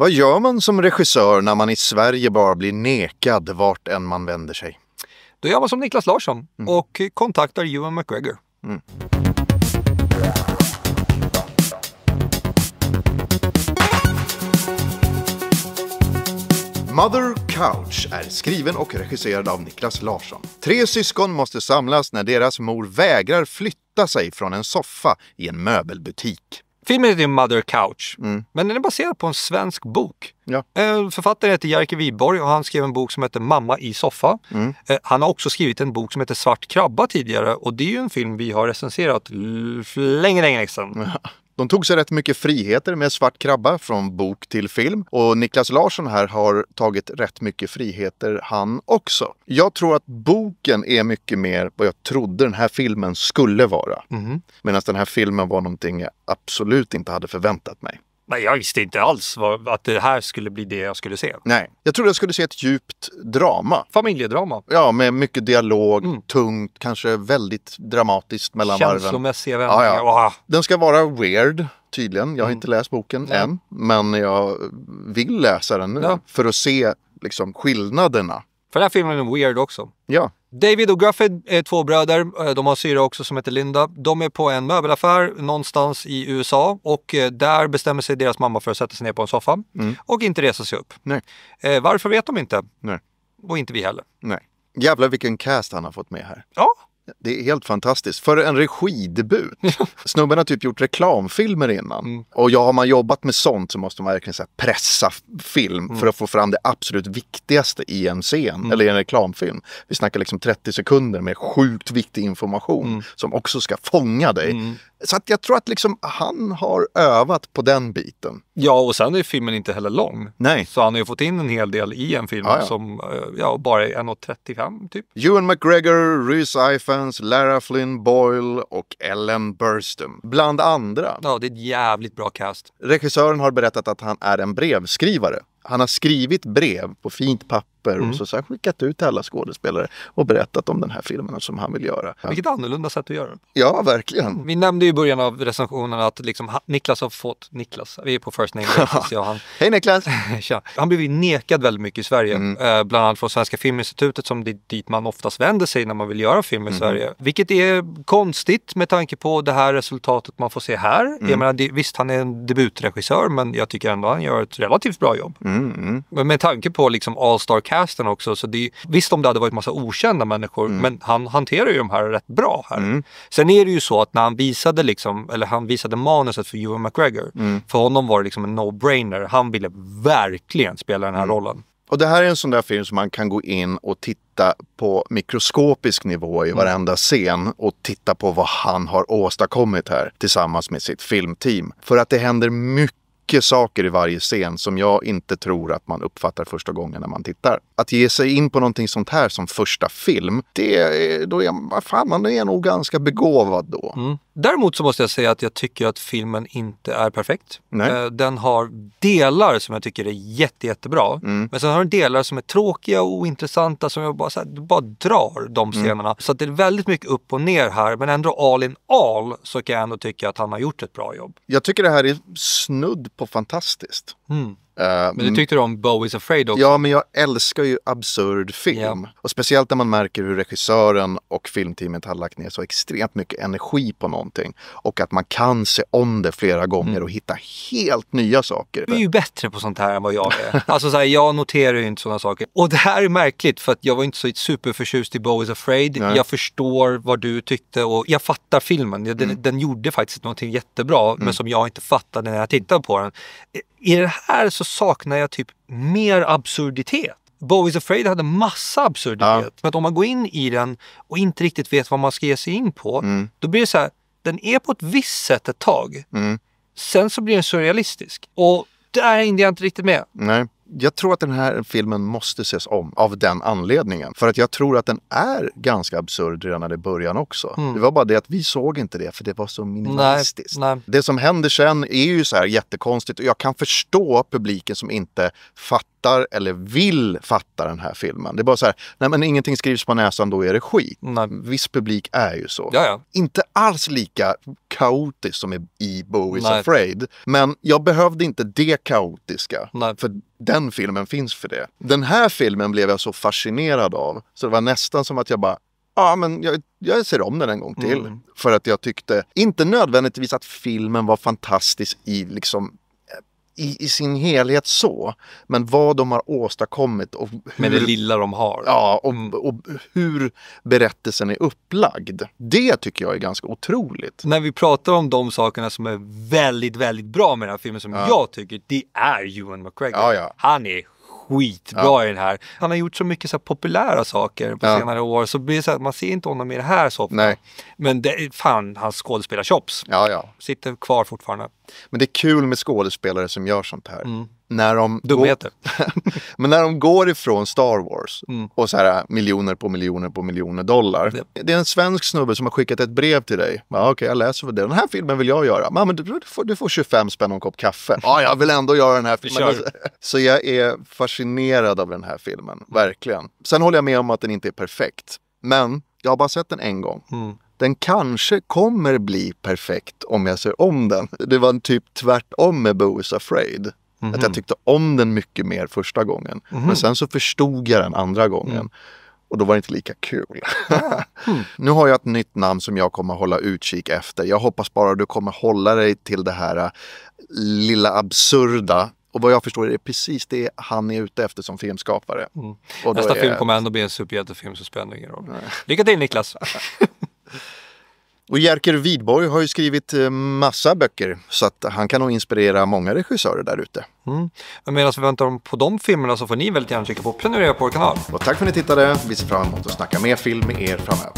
Vad gör man som regissör när man i Sverige bara blir nekad vart än man vänder sig? Då gör man som Niklas Larsson och kontaktar Ewan McGregor. Mother Couch är skriven och regisserad av Niklas Larsson. 3 syskon måste samlas när deras mor vägrar flytta sig från en soffa i en möbelbutik. Filmen heter Mother Couch, men den är baserad på en svensk bok. Ja. Författaren heter Jerker Wiborg och han skrev en bok som heter Mamma i soffa. Han har också skrivit en bok som heter Svart krabba tidigare och det är ju en film vi har recenserat länge sedan. De tog sig rätt mycket friheter med Svart krabba från bok till film. Och Niklas Larsson här har tagit rätt mycket friheter han också. Jag tror att boken är mycket mer vad jag trodde den här filmen skulle vara. Medan den här filmen var någonting jag absolut inte hade förväntat mig. Nej, jag visste inte alls att det här skulle bli det jag skulle se. Nej, jag trodde jag skulle se ett djupt drama. Familjedrama. Ja, med mycket dialog, tungt, kanske väldigt dramatiskt mellan varven. Känslomässiga vändningar. Ja. Den ska vara weird, tydligen. Jag har inte läst boken än, men jag vill läsa den nu för att se liksom skillnaderna. För den här filmen är weird också. Ja. David och Grufford är 2 bröder. De har syra också som heter Linda. De är på en möbelaffär någonstans i USA. Och där bestämmer sig deras mamma för att sätta sig ner på en soffa. Och inte resa sig upp. Nej. Varför vet de inte? Nej. Och inte vi heller. Nej. Jävlar vilken cast han har fått med här. Ja. Det är helt fantastiskt. För en regidebut. Snubben har typ gjort reklamfilmer innan. Och har man jobbat med sånt så måste man verkligen så här pressa film för att få fram det absolut viktigaste i en scen. Eller i en reklamfilm. Vi snackar liksom 30 sekunder med sjukt viktig information som också ska fånga dig. Så att jag tror att liksom han har övat på den biten. Ja, och sen är filmen inte heller lång. Nej. Så han har ju fått in en hel del i en film som bara är 1,35 typ. Ewan McGregor, Rhys Ifans, Lara Flynn Boyle och Ellen Burstyn. Bland andra. Ja, det är ett jävligt bra cast. Regissören har berättat att han är en brevskrivare. Han har skrivit brev på fint papper och så har han skickat ut till alla skådespelare och berättat om den här filmen som han vill göra. Vilket annorlunda sätt att göra det. Ja, verkligen. Vi nämnde ju i början av recensionen att liksom Niklas har fått... Niklas, vi är på first name basis, han. Hej Niklas! Han blev ju nekad väldigt mycket i Sverige. Bland annat från Svenska Filminstitutet som det är dit man oftast vänder sig när man vill göra film i Sverige. Vilket är konstigt med tanke på det här resultatet man får se här. Jag menar, visst han är en debutregissör men jag tycker ändå han gör ett relativt bra jobb. Men med tanke på liksom all-star-casten också så visst om det hade varit massa okända människor men han hanterar ju de här rätt bra här. Sen är det ju så att när han visade manuset för Ewan McGregor för honom var det liksom en no-brainer. Han ville verkligen spela den här rollen. Och det här är en sån där film som man kan gå in och titta på mikroskopisk nivå i varenda scen och titta på vad han har åstadkommit här tillsammans med sitt filmteam. För att det händer mycket saker i varje scen som jag inte tror att man uppfattar första gången när man tittar. Att ge sig in på någonting sånt här som första film, man är nog ganska begåvad då. Däremot så måste jag säga att jag tycker att filmen inte är perfekt. Den har delar som jag tycker är jättebra. Men sen har den delar som är tråkiga och ointressanta som jag bara drar de scenerna. Så att det är väldigt mycket upp och ner här. Men ändå all in all så kan jag ändå tycka att han har gjort ett bra jobb. Jag tycker det här är snudd på fantastiskt. Men du tyckte om Beau is Afraid också? Ja, men jag älskar ju absurd film. Och speciellt när man märker hur regissören och filmteamet har lagt ner så extremt mycket energi på någonting. Och att man kan se om det flera gånger och hitta helt nya saker. Du är ju bättre på sånt här än vad jag är. Alltså så här, jag noterar ju inte sådana saker. Och det här är märkligt för att jag var inte så superförtjust i Beau is Afraid. Nej. Jag förstår vad du tyckte och jag fattar filmen. Den gjorde faktiskt någonting jättebra men som jag inte fattade när jag tittade på den. I det här så saknar jag typ mer absurditet. Beau is Afraid hade massa absurditet. Men att om man går in i den och inte riktigt vet vad man ska ge sig in på, då blir det så här, den är på ett visst sätt ett tag. Sen så blir den surrealistisk. Och där är jag inte riktigt med. Nej. Jag tror att den här filmen måste ses om av den anledningen. För att jag tror att den är ganska absurd redan när det början också. Det var bara det att vi såg inte det för det var så minimalistiskt. Det som händer sen är ju så här jättekonstigt och jag kan förstå publiken som inte fattar fattar eller vill fatta den här filmen. Det är bara så här, nej men ingenting skrivs på näsan, då är det skit. Nej. Viss publik är ju så. Ja. Inte alls lika kaotiskt som i Beau is Afraid. Men jag behövde inte det kaotiska. Nej. För den filmen finns för det. Den här filmen blev jag så fascinerad av. Så det var nästan som att jag bara, men jag ser om den en gång till. För att jag tyckte, inte nödvändigtvis att filmen var fantastisk i sin helhet så. Men vad de har åstadkommit och hur, med det lilla de har. Ja, och hur berättelsen är upplagd. Det tycker jag är ganska otroligt. När vi pratar om de sakerna som är väldigt, väldigt bra med den här filmen som jag tycker, det är Ewan McGregor. Ja. Han är skitbra i den här. Han har gjort så mycket så här populära saker på senare år, så blir det så att man ser inte honom i det här så ofta. Nej. Men det är fan hans skådespelarchops. Ja. Sitter kvar fortfarande. Men det är kul med skådespelare som gör sånt här. När de men när de går ifrån Star Wars och så här miljoner på miljoner dollar. Det är en svensk snubbe som har skickat ett brev till dig. Okej, jag läser för det. Den här filmen vill jag göra. Men du får 25 spänn och en kopp kaffe. Jag vill ändå göra den här filmen. Så jag är fascinerad av den här filmen. Verkligen. Sen håller jag med om att den inte är perfekt. Men jag har bara sett den en gång. Den kanske kommer bli perfekt om jag ser om den. Det var en typ tvärtom med Beau is Afraid. Att jag tyckte om den mycket mer första gången. Men sen så förstod jag den andra gången. Och då var det inte lika kul. Nu har jag ett nytt namn som jag kommer hålla utkik efter. Jag hoppas bara att du kommer hålla dig till det här lilla absurda. Och vad jag förstår är det precis det han är ute efter som filmskapare. Och nästa film kommer ändå bli en superhjältefilm, så spelar det ingen roll. Lycka till, Niklas! Och Jerker Widborg har ju skrivit massa böcker, så att han kan nog inspirera många regissörer där ute. Men medan vi väntar på de filmerna så får ni väldigt gärna trycka på prenumerera på vår kanal. Och tack för att ni tittade. Vi ser fram emot att snacka mer film med er framöver.